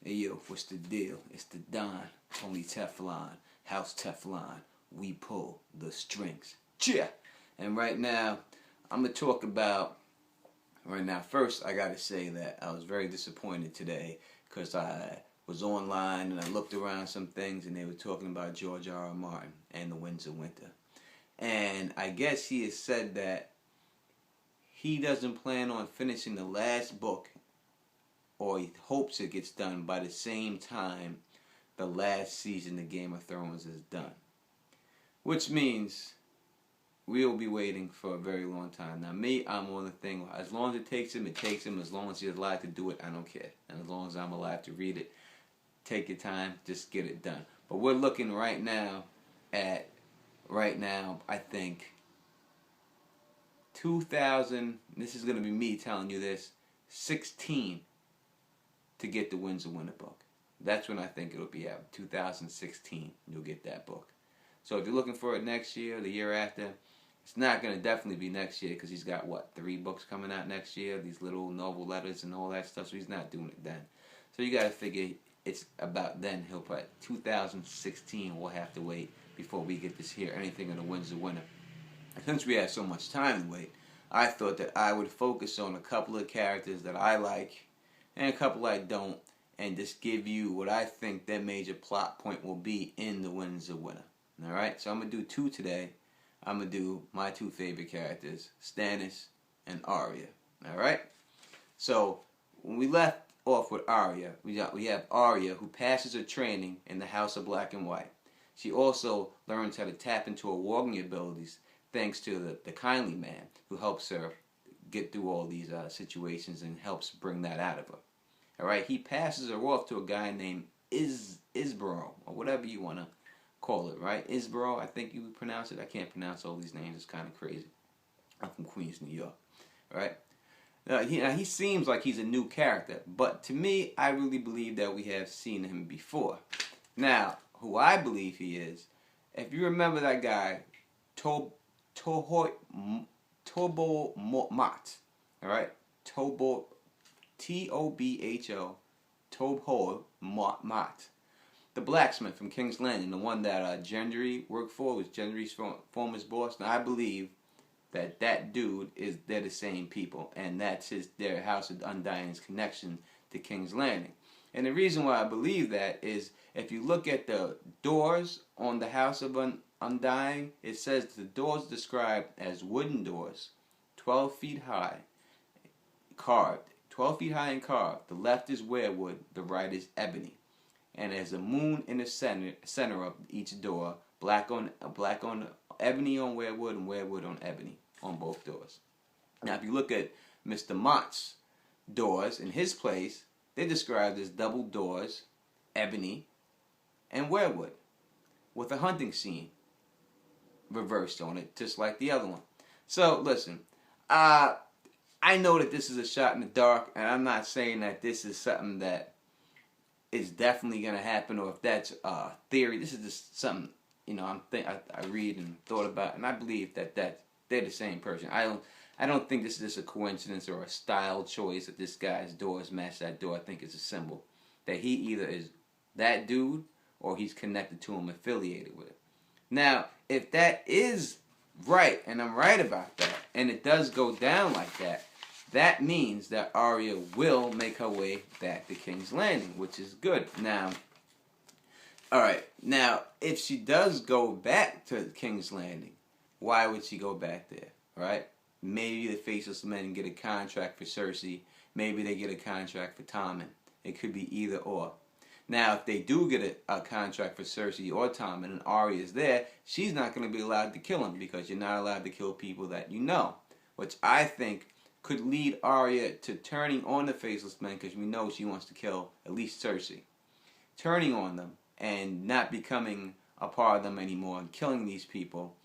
Hey yo, what's the deal? It's the Don, Tony Teflon, House Teflon. We pull the strings. Cheer! And right now, I'm going to talk about. Right now, first, I got to say that I was very disappointed today because I was online and I looked around some things and they were talking about George R. R. Martin and the Winds of Winter. And I guess he has said that he doesn't plan on finishing the last book, or he hopes it gets done by the same time the last season of Game of Thrones is done. Which means we'll be waiting for a very long time. Now me, I'm on the thing, as long as it takes him, it takes him. As long as he's alive to do it, I don't care. And as long as I'm alive to read it, take your time, just get it done. But we're looking right now at, I think, 2000, this is going to be me telling you this, 16 to get the Winds of Winter book. That's when I think it'll be out. 2016, you'll get that book. So if you're looking for it next year, the year after, it's not going to definitely be next year because he's got, 3 books coming out next year, these little novel letters and all that stuff, so he's not doing it then. So you got to figure it's about then. He'll put 2016, we'll have to wait before we get to hear anything on the Winds of Winter. And since we have so much time to wait, I thought that I would focus on a couple of characters that I like and a couple I don't, and just give you what I think their major plot point will be in the Winds of Winter. Alright, so I'm going to do 2 today. I'm going to do my 2 favorite characters, Stannis and Arya. Alright? So, when we left off with Arya, we have Arya who passes her training in the House of Black and White. She also learns how to tap into her walking abilities thanks to the kindly man who helps her get through all these situations and helps bring that out of her. Alright, he passes her off to a guy named Isbro, or whatever you want to call it, right? Isbro, I think you would pronounce it. I can't pronounce all these names. It's kind of crazy. I'm from Queens, New York. Right? He seems like he's a new character, but to me, I really believe that we have seen him before. Now, who I believe he is, if you remember that guy, Tobho Mott, alright? Tobho, T-O-B-H-O, Tobho Mott. The blacksmith from King's Landing, the one that Gendry worked for, was Gendry's former boss. Now, I believe that dude they're the same people, and that's their House of Undying's connection to King's Landing. And the reason why I believe that is, if you look at the doors on the House of Undying, it says the doors described as wooden doors, 12 feet high, carved. 12 feet high and carved. The left is weirwood, the right is ebony. And there's a moon in the center of each door, black on ebony on weirwood and weirwood on ebony on both doors. Now, if you look at Mr. Mott's doors in his place, they're described as double doors, ebony, and weirwood, with a hunting scene reversed on it, just like the other one. So, listen, I know that this is a shot in the dark, and I'm not saying that this is something that is definitely going to happen, or if that's theory. This is just something, I read and thought about, and I believe that they're the same person. I don't think this is just a coincidence or a style choice that this guy's doors match that door. I think it's a symbol that he either is that dude or he's connected to him, affiliated with it. Now, if that is right, and I'm right about that, and it does go down like that, that means that Arya will make her way back to King's Landing, which is good. Now, alright, now, if she does go back to King's Landing, why would she go back there, right? Maybe the Faceless Men get a contract for Cersei. Maybe they get a contract for Tommen. It could be either or. Now, if they do get a contract for Cersei or Tommen and Arya is there, she's not going to be allowed to kill him because you're not allowed to kill people that you know, which I think could lead Arya to turning on the Faceless Men, because we know she wants to kill at least Cersei. Turning on them and not becoming a part of them anymore and killing these people,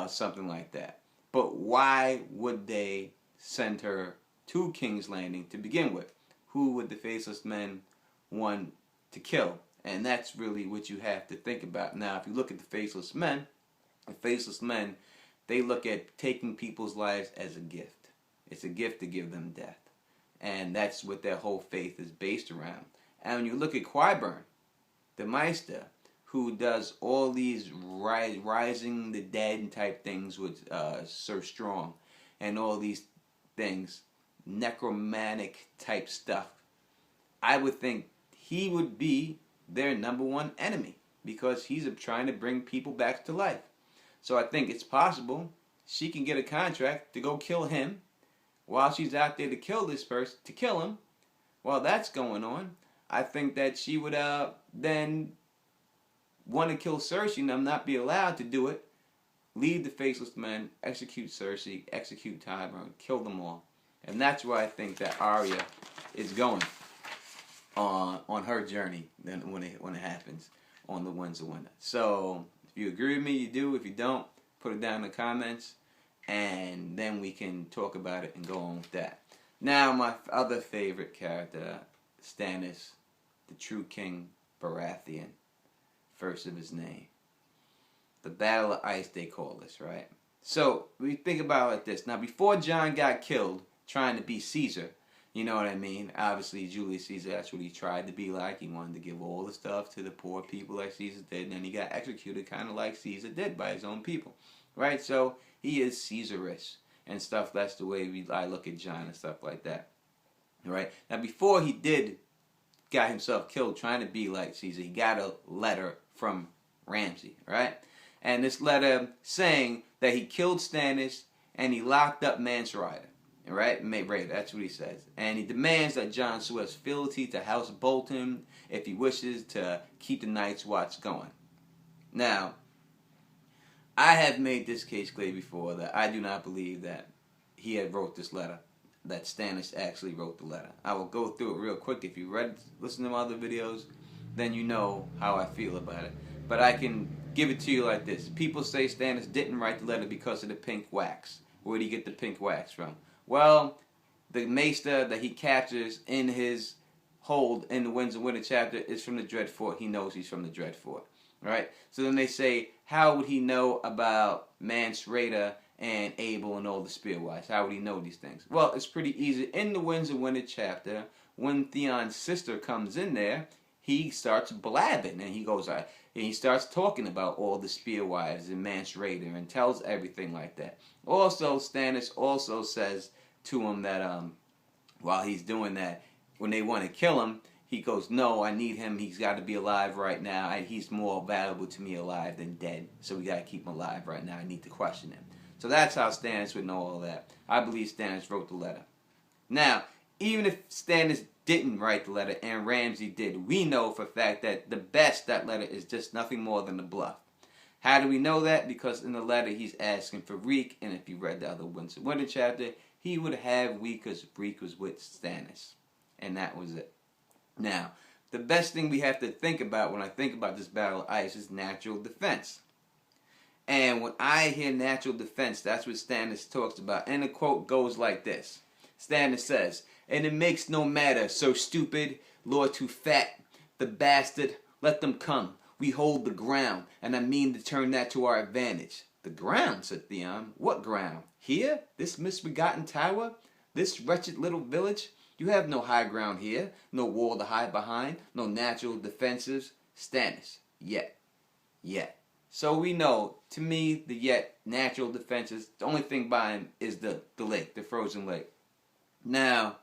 something like that. But why would they send her to King's Landing to begin with? Who would the Faceless Men want to kill? And that's really what you have to think about. Now, if you look at the Faceless Men, they look at taking people's lives as a gift. It's a gift to give them death. And that's what their whole faith is based around. And when you look at Qyburn, the Meister, who does all these rising the dead type things with Sir Strong, and all these things, necromantic type stuff, I would think he would be their #1 enemy, because he's trying to bring people back to life. So I think it's possible she can get a contract to go kill him while she's out there to kill this person, to kill him. While that's going on, I think that she would then want to kill Cersei and not be allowed to do it. Leave the Faceless Men, execute Cersei, execute Qyburn, kill them all. And that's where I think that Arya is going on her journey then when it happens on the Winds of Winter. So if you agree with me, you do. If you don't, put it down in the comments, and then we can talk about it and go on with that. Now, my other favorite character, Stannis, the true King Baratheon, first of his name. The Battle of Ice, they call this, right? So we think about it like this. Now, before Jon got killed trying to be Caesar, you know what I mean? Obviously, Julius Caesar, that's what he tried to be like. He wanted to give all the stuff to the poor people like Caesar did, and then he got executed kind of like Caesar did by his own people, right? So he is Caesarish and stuff. That's the way I look at Jon and stuff like that, right? Now, before he got himself killed trying to be like Caesar, he got a letter from Ramsay, right? And this letter saying that he killed Stannis and he locked up Mance Rayder. Right? That's what he says. And he demands that Jon swears fealty to House Bolton if he wishes to keep the Night's Watch going. Now, I have made this case clear before that I do not believe that he had wrote this letter, that Stannis actually wrote the letter. I will go through it real quick. If you listen to my other videos, then you know how I feel about it. But I can give it to you like this. People say Stannis didn't write the letter because of the pink wax. Where did he get the pink wax from? Well, the Maester that he captures in his hold in the Winds of Winter chapter is from the Dreadfort. He knows he's from the Dreadfort, right? So then they say, how would he know about Mance Rayder and Abel and all the Spearwives? How would he know these things? Well, it's pretty easy. In the Winds of Winter chapter, when Theon's sister comes in there, he starts blabbing, and he starts talking about all the Spearwives and Mance Rayder and tells everything like that. Also, Stannis also says to him that while he's doing that, when they want to kill him, he goes, no, I need him. He's got to be alive right now. He's more valuable to me alive than dead. So we got to keep him alive right now. I need to question him. So that's how Stannis would know all that. I believe Stannis wrote the letter. Now, even if Stannis didn't write the letter and Ramsay did, we know for a fact that that letter is just nothing more than a bluff. How do we know that? Because in the letter he's asking for Reek, and if you read the other Winds of Winter chapter, he would have Reek because Reek was with Stannis. And that was it. Now, the best thing we have to think about when I think about this Battle of Ice is natural defense. And when I hear natural defense, that's what Stannis talks about. And the quote goes like this. Stannis says, and it makes no matter, so stupid, Lord too fat, the bastard, let them come. We hold the ground, and I mean to turn that to our advantage. The ground, said Theon. What ground? Here? This misbegotten tower? This wretched little village? You have no high ground here, no wall to hide behind, no natural defenses. Stannis, yet. So we know, to me, the yet natural defenses, the only thing by him is the lake, the frozen lake. Now,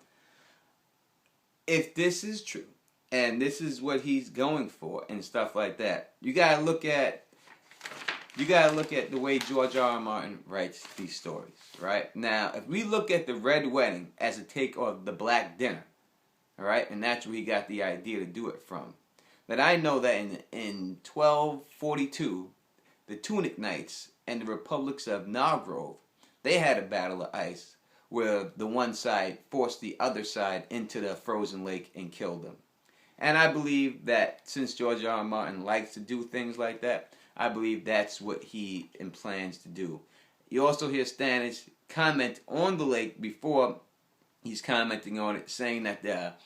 if this is true, and this is what he's going for and stuff like that, you gotta look at the way George R. R. Martin writes these stories, right? Now, if we look at the Red Wedding as a take of the Black Dinner, all right, and that's where he got the idea to do it from. But I know that in 1242, the Tunic Knights and the Republics of Nargrove, they had a battle of ice where the one side forced the other side into the frozen lake and killed them. And I believe that since George R. R. Martin likes to do things like that, I believe that's what he plans to do. You also hear Stannis comment on the lake before he's commenting on it, saying that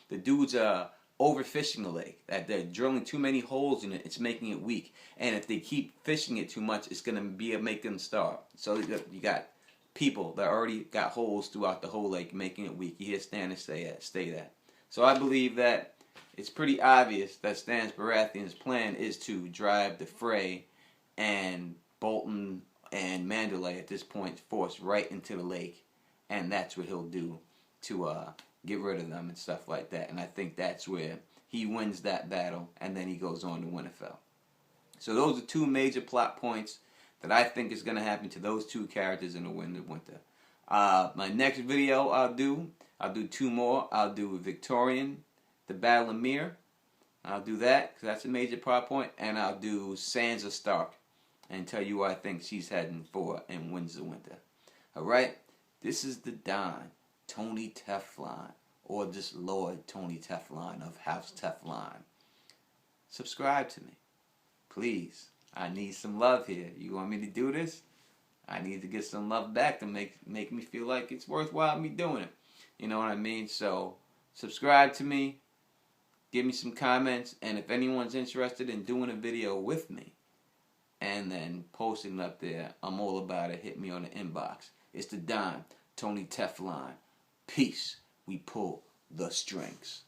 the dudes are overfishing the lake, that they're drilling too many holes in it, it's making it weak. And if they keep fishing it too much, it's going to make them starve. So you got people that already got holes throughout the whole lake, making it weak. You hear Stannis say that. So I believe that it's pretty obvious that Stannis Baratheon's plan is to drive the Frey and Bolton and Mandalay at this point forced right into the lake, and that's what he'll do to get rid of them and stuff like that. And I think that's where he wins that battle, and then he goes on to Winterfell. So those are two major plot points that I think is going to happen to those two characters in the Wind of Winter. My next video I'll do two more. I'll do Victorian, the Battle of Myr. I'll do that because that's a major plot point, and I'll do Sansa Stark and tell you where I think she's heading for in Winds of Winter. Alright, this is the Don, Tony Teflon, or just Lord Tony Teflon of House Teflon. Subscribe to me, please. I need some love here. You want me to do this? I need to get some love back to make me feel like it's worthwhile me doing it. You know what I mean? So, subscribe to me, give me some comments, and if anyone's interested in doing a video with me, and then posting it up there, I'm all about it. Hit me on the inbox. It's the Don, Tony Teflon. Peace. We pull the strings.